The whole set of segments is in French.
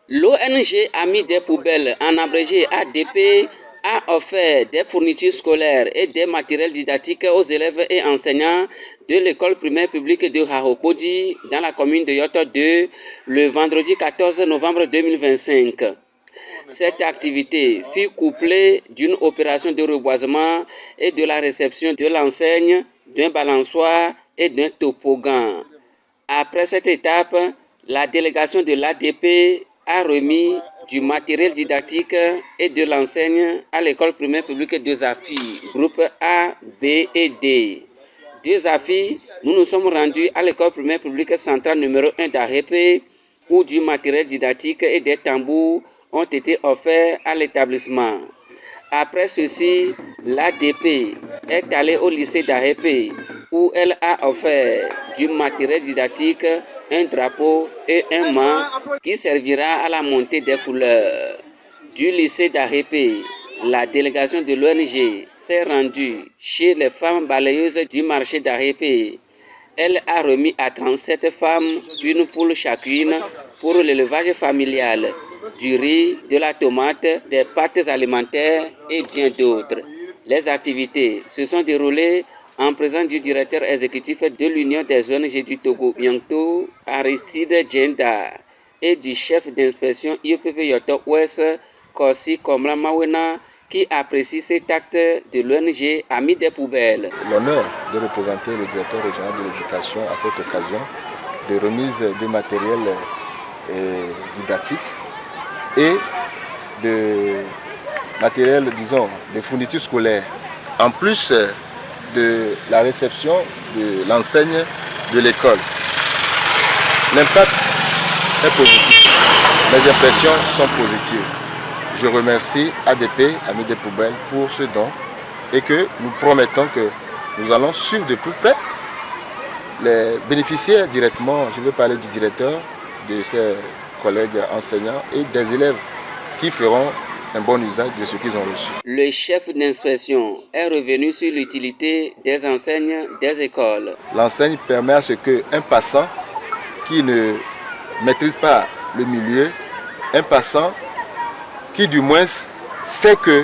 L'ONG Amis des Poubelles, en abrégé ADP, a offert des fournitures scolaires et des matériels didactiques aux élèves et enseignants de l'école primaire publique de Haokodi dans la commune de Yoto 2 le vendredi 14 novembre 2025. Cette activité fut couplée d'une opération de reboisement et de la réception de l'enseigne, d'un balançoire et d'un toboggan. Après cette étape, la délégation de l'ADP a remis du matériel didactique et de l'enseigne à l'école primaire publique de Zafi, groupe A, B et D. De Zafi, nous nous sommes rendus à l'école primaire publique centrale numéro 1 d'Arépé, où du matériel didactique et des tambours ont été offerts à l'établissement. Après ceci, l'ADP est allée au lycée d'Arépé, où elle a offert du matériel didactique, un drapeau et un mât qui servira à la montée des couleurs. Du lycée d'Arépé, la délégation de l'ONG s'est rendue chez les femmes balayeuses du marché d'Arépé. Elle a remis à 37 femmes une poule chacune pour l'élevage familial, du riz, de la tomate, des pâtes alimentaires et bien d'autres. Les activités se sont déroulées en présence du directeur exécutif de l'Union des ONG du Togo, Yankto, Aristide Djenda, et du chef d'inspection IEPP Yoto Ouest, Korsi Komla Mawena, qui apprécie cet acte de l'ONG Amis des Poubelles. L'honneur de représenter le directeur régional de l'éducation à cette occasion de remise de matériel didactique et de matériel, disons, de fournitures scolaires. En plus de la réception de l'enseigne de l'école. L'impact est positif, les impressions sont positives. Je remercie ADP, Amis des Poubelles, pour ce don et que nous promettons que nous allons suivre de plus près les bénéficiaires directement. Je veux parler du directeur, de ses collègues enseignants et des élèves qui feront un bon usage de ce qu'ils ont reçu. Le chef d'inspection est revenu sur l'utilité des enseignes des écoles. L'enseigne permet à ce qu'un passant qui ne maîtrise pas le milieu, un passant qui du moins sait que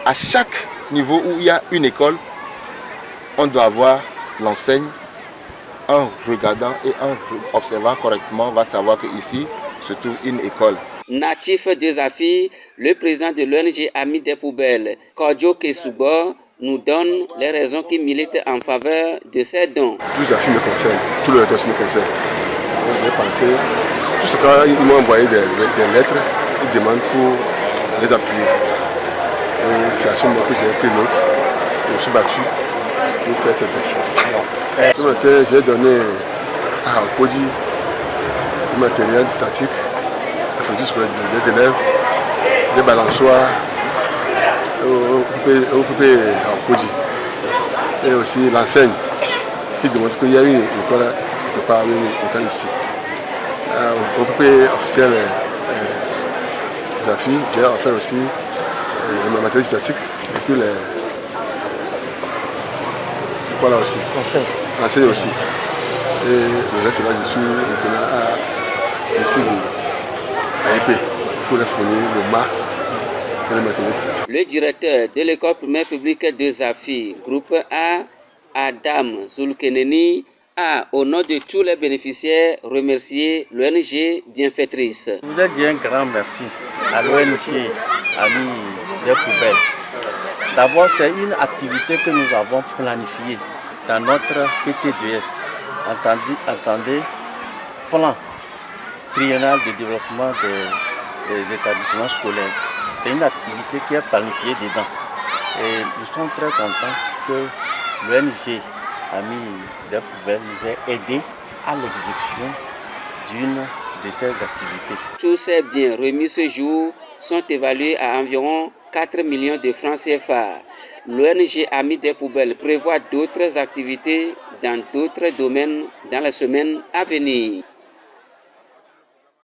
à chaque niveau où il y a une école, on doit avoir l'enseigne. En regardant et en observant correctement, on va savoir qu'ici se trouve une école. Natif de Zafi, le président de l'ONG Amis des Poubelles, Kodjo Kesubo, nous donne les raisons qui militent en faveur de ces dons. Tout Zafi me concerne, tout le reste me concerne. J'ai pensé, tout ce qu'ils m'ont envoyé des lettres, ils demandent pour les appuyer. Et c'est à ce moment que j'ai pris note, je me suis battu pour faire cette action. Ce matin, j'ai donné à Haokodi du matériel didactique, des élèves, des balançoires occupés à Haokodi. Et aussi l'enseigne qui démontre qu'il y a une école quelque part, une école ici. Occupé officiel Zafi, j'ai offert aussi le matériel didactique et puis voilà aussi. L'enseigne aussi. Et le reste là, je suis maintenant à l'essai d'AEP pour les fournir le mât et le matériel didactique. Le directeur de l'école primaire publique de Zafi, groupe A, Adam Zulkeneni, a, au nom de tous les bénéficiaires, remercié l'ONG bienfaitrice. Je voudrais dire un grand merci à l'ONG Amis des Poubelles. D'abord, c'est une activité que nous avons planifiée dans notre PT2S. Entendez, plan triennal de développement des établissements scolaires. C'est une activité qui est planifiée dedans. Et nous sommes très contents que l'ONG Amis des Poubelles nous ait aidés à l'exécution d'une de ces activités. Tous ces biens remis ce jour sont évalués à environ 4 millions de francs CFA. L'ONG Amis des Poubelles prévoit d'autres activités dans d'autres domaines dans les semaines à venir.